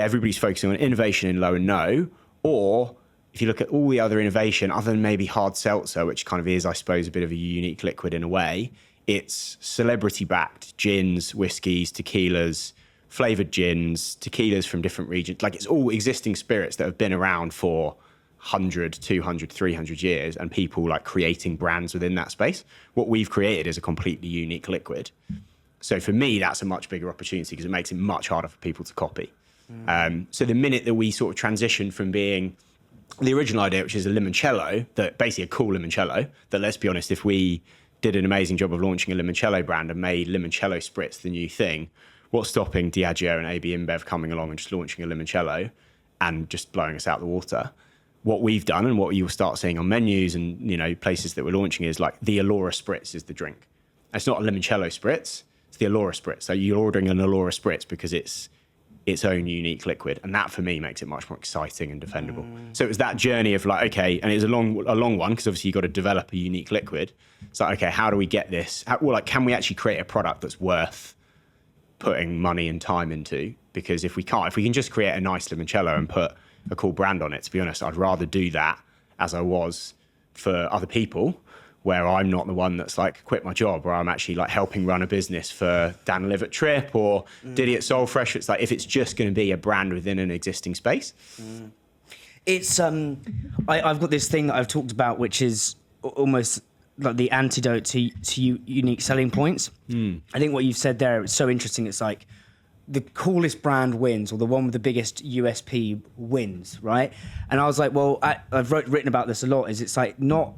everybody's focusing on innovation in low and no, or if you look at all the other innovation, other than maybe hard seltzer, which kind of is, I suppose, a bit of a unique liquid in a way, it's celebrity-backed gins, whiskies, tequilas, flavored gins, tequilas from different regions. Like, it's all existing spirits that have been around for 100, 200, 300 years, and people like creating brands within that space. What we've created is a completely unique liquid. So for me, that's a much bigger opportunity because it makes it much harder for people to copy. So the minute that we sort of transition from being the original idea, which is a limoncello, that basically a cool limoncello, that, let's be honest, if we did an amazing job of launching a limoncello brand and made limoncello spritz the new thing, what's stopping Diageo and AB InBev coming along and just launching a limoncello and just blowing us out the water? What we've done and what you'll start seeing on menus and, you know, places that we're launching is like the Allora spritz is the drink. It's not a limoncello spritz, it's the Allora spritz. So you're ordering an Allora spritz because it's its own unique liquid. And that for me makes it much more exciting and defendable. So it was that journey of like, okay, and it was a long one because obviously you've got to develop a unique liquid. It's like, okay, how do we get this? Can we actually create a product that's worth putting money and time into? Because if we can just create a nice limoncello and put a cool brand on it, to be honest, I'd rather do that as I was for other people, where I'm not the one that's like quit my job, or I'm actually like helping run a business for Dan Liv at Trip or Diddy at Soulfresh. It's like, if it's just going to be a brand within an existing space. It's I've got this thing that I've talked about, which is almost like the antidote to unique selling points. I think what you've said there is so interesting. It's like the coolest brand wins, or the one with the biggest USP wins, right? And I was like, well, I've written about this a lot. It's like, not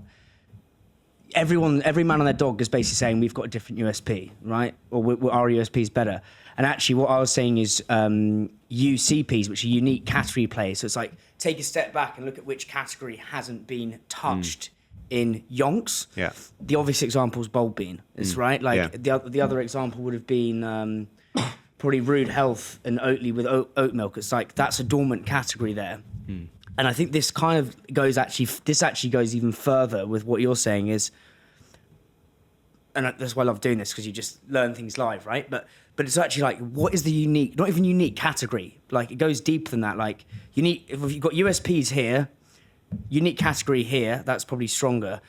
every man on their dog is basically saying we've got a different USP, right? Or our USP is better. And actually what I was saying is UCPs, which are unique category plays. So it's like, take a step back and look at which category hasn't been touched in yonks. Yeah. The obvious example is Bold Bean, right? Like the other example would have been probably Rude Health and Oatly with oat milk. It's like, that's a dormant category there. And I think this kind of goes even further with what you're saying is, and that's why I love doing this, because you just learn things live, right? But it's actually like, what is the unique, not even unique category, like it goes deeper than that. Like, unique, if you've got USPs here, unique category here, that's probably stronger.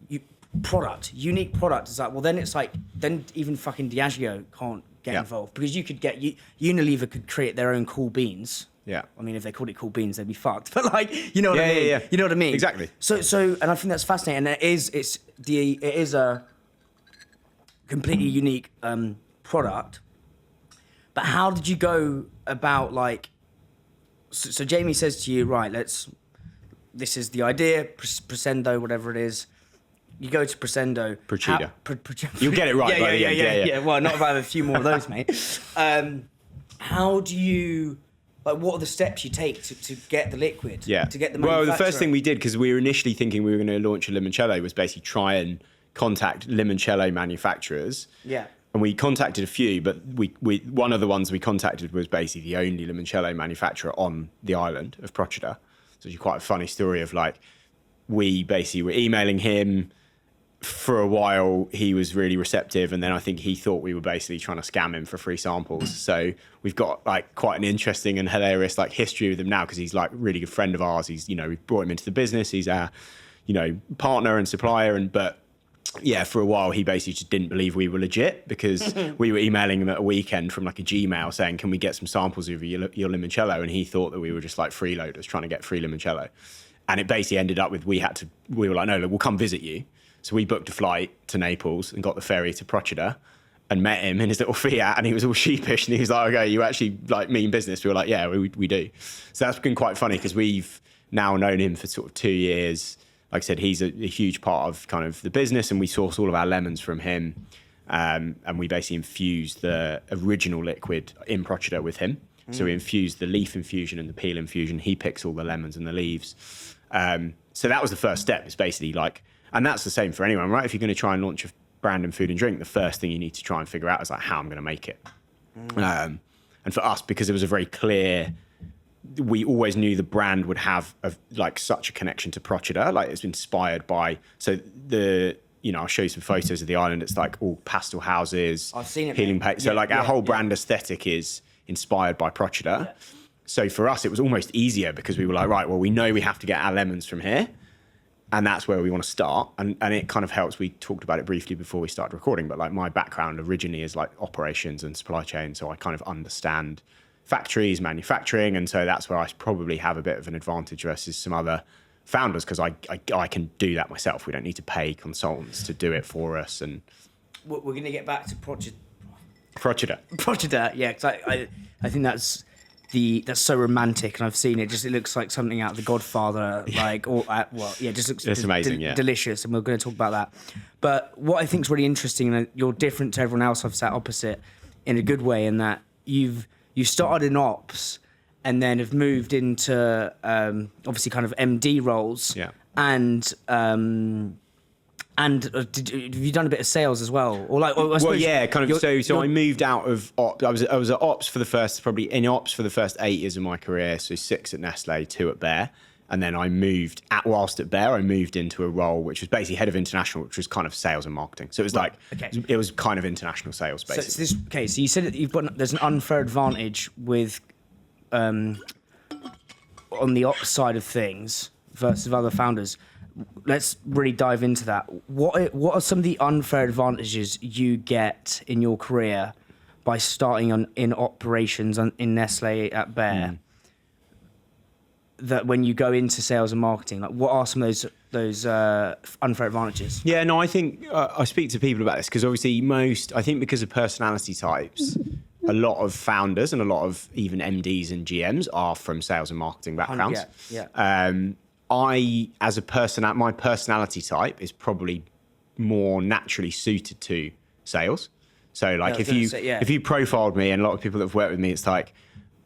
Unique product is like, well, then it's like, then even fucking Diageo can't get involved, because you could get, Unilever could create their own cool beans. Yeah. I mean, if they called it cool beans, they'd be fucked. But like, you know what I mean? Yeah. You know what I mean? Exactly. So, and I think that's fascinating. And it is a completely unique product. But how did you go about, like, so Jamie says to you, right, this is the idea, Crescendo, whatever it is. You go to Crescendo. Procida. You'll get it right by the end. Yeah. Well, not if I have a few more of those, mate. How do you... Like, what are the steps you take to get the liquid? Yeah. To get the Well, the first thing we did, because we were initially thinking we were going to launch a limoncello, was basically try and contact limoncello manufacturers. Yeah. And we contacted a few, but we one of the ones we contacted was basically the only limoncello manufacturer on the island of Procida. So it's quite a funny story of, like, we basically were emailing him. For a while, he was really receptive, and then I think he thought we were basically trying to scam him for free samples. So we've got like quite an interesting and hilarious like history with him now, because he's like a really good friend of ours. He's, you know, we've brought him into the business. He's our, you know, partner and supplier. But yeah, for a while he basically just didn't believe we were legit, because we were emailing him at a weekend from like a Gmail saying, can we get some samples of your limoncello? And he thought that we were just like freeloaders trying to get free limoncello. And it basically ended up with, we were like, no, look, we'll come visit you. So we booked a flight to Naples and got the ferry to Procida and met him in his little Fiat, and he was all sheepish and he was like, okay, you actually like mean business? We were like, yeah, we do. So that's been quite funny, because we've now known him for sort of 2 years. Like I said, he's a huge part of kind of the business, and we source all of our lemons from him. And we basically infused the original liquid in Procida with him. So we infused the leaf infusion and the peel infusion. He picks all the lemons and the leaves. So that was the first step. It's basically like, and that's the same for anyone, right? If you're going to try and launch a brand in food and drink, the first thing you need to try and figure out is like, how I'm going to make it. And for us, because it was a very clear, we always knew the brand would have like such a connection to Procida. Like, it's inspired by, so I'll show you some photos of the island. It's like all pastel houses. I've seen it. Peeling paint. So like our whole brand aesthetic is inspired by Procida. So for us, it was almost easier because we were like, right, well, we know we have to get our lemons from here. And that's where we want to start. And it kind of helps. We talked about it briefly before we started recording, but like my background originally is like operations and supply chain. So I kind of understand factories, manufacturing. And so that's where I probably have a bit of an advantage versus some other founders, because I can do that myself. We don't need to pay consultants to do it for us. And we're going to get back to Procida. Yeah, because I think that's so romantic, and I've seen it. It looks like something out of The Godfather, like, just looks it's amazing, delicious, and we're going to talk about that. But what I think is really interesting, and you're different to everyone else I've sat opposite in a good way, in that you started in ops and then have moved into obviously kind of MD roles, and have you done a bit of sales as well, or like? Well, yeah, kind of. So I moved out of ops. I was at ops for the first 8 years of my career. So 6 at Nestle, 2 at Bear, and then I moved whilst at Bear. I moved into a role which was basically head of international, which was kind of sales and marketing. So it was it was kind of international sales basically. So you said that there's an unfair advantage with on the ops side of things versus other founders. Let's really dive into that. What are some of the unfair advantages you get in your career by starting in operations in Nestle at Bear? That when you go into sales and marketing, like what are some of those unfair advantages? Yeah, no, I think I speak to people about this because obviously I think because of personality types, a lot of founders and a lot of even MDs and GMs are from sales and marketing backgrounds. My personality type is probably more naturally suited to sales. So like if you profiled me, and a lot of people that have worked with me, it's like,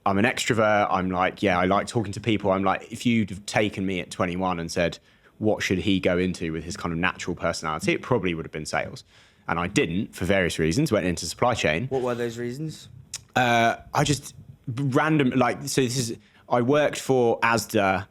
I'm an extrovert. I'm like, I like talking to people. I'm like, if you'd have taken me at 21 and said, what should he go into with his kind of natural personality? It probably would have been sales. And I didn't, for various reasons, went into supply chain. What were those reasons? I just I worked for Asda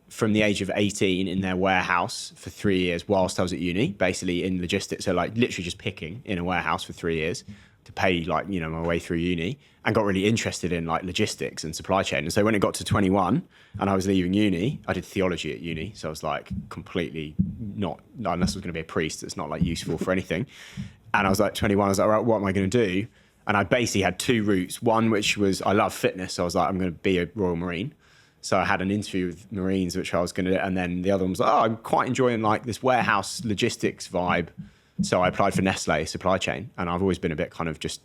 from the age of 18 in their warehouse for 3 years whilst I was at uni, basically in logistics. So like literally just picking in a warehouse for 3 years to pay my way through uni, and got really interested in like logistics and supply chain. And so when it got to 21 and I was leaving uni, I did theology at uni. So I was like completely not, unless I was going to be a priest, it's not like useful for anything. And I was like 21, I was like, right, what am I going to do? And I basically had 2 routes. One, which was, I love fitness. So I was like, I'm going to be a Royal Marine. So I had an interview with Marines, which I was going to do. And then the other one was like, I'm quite enjoying like this warehouse logistics vibe. So I applied for Nestle supply chain. And I've always been a bit kind of just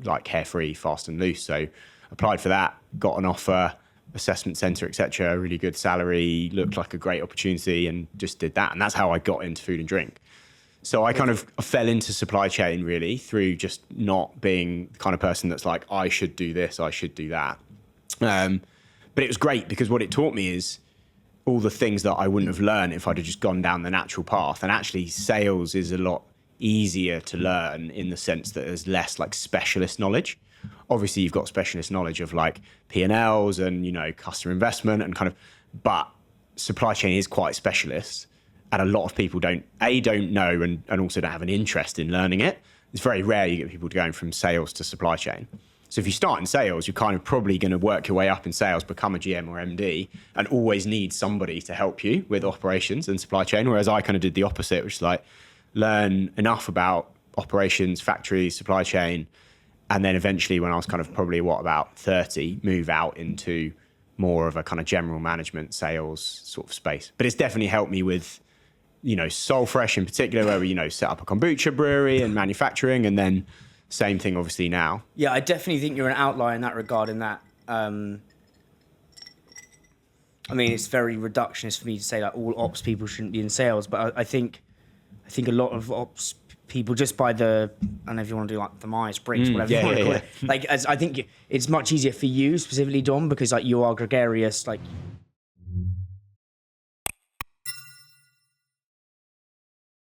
like carefree, fast and loose. So applied for that, got an offer, assessment center, etc. Really good salary, looked like a great opportunity, and just did that. And that's how I got into food and drink. So I kind of fell into supply chain really through just not being the kind of person that's like, I should do this, I should do that. But it was great because what it taught me is all the things that I wouldn't have learned if I'd have just gone down the natural path. And actually sales is a lot easier to learn in the sense that there's less like specialist knowledge. Obviously you've got specialist knowledge of like P&Ls and, customer investment and kind of, but supply chain is quite specialist. And a lot of people don't know and also don't have an interest in learning it. It's very rare you get people going from sales to supply chain. So if you start in sales, you're kind of probably going to work your way up in sales, become a GM or MD, and always need somebody to help you with operations and supply chain. Whereas I kind of did the opposite, which is like learn enough about operations, factories, supply chain, and then eventually when I was kind of probably about 30, move out into more of a kind of general management sales sort of space. But it's definitely helped me with, Soul Fresh in particular, where we, set up a kombucha brewery and manufacturing, and then same thing obviously now. Yeah, I definitely think you're an outlier in that regard, in that, it's very reductionist for me to say like all ops people shouldn't be in sales, but I think a lot of ops people, just by the, I don't know if you want to do like the Myers-Briggs, whatever you want to call it. Like, I think it's much easier for you specifically, Dom, because like you are gregarious, like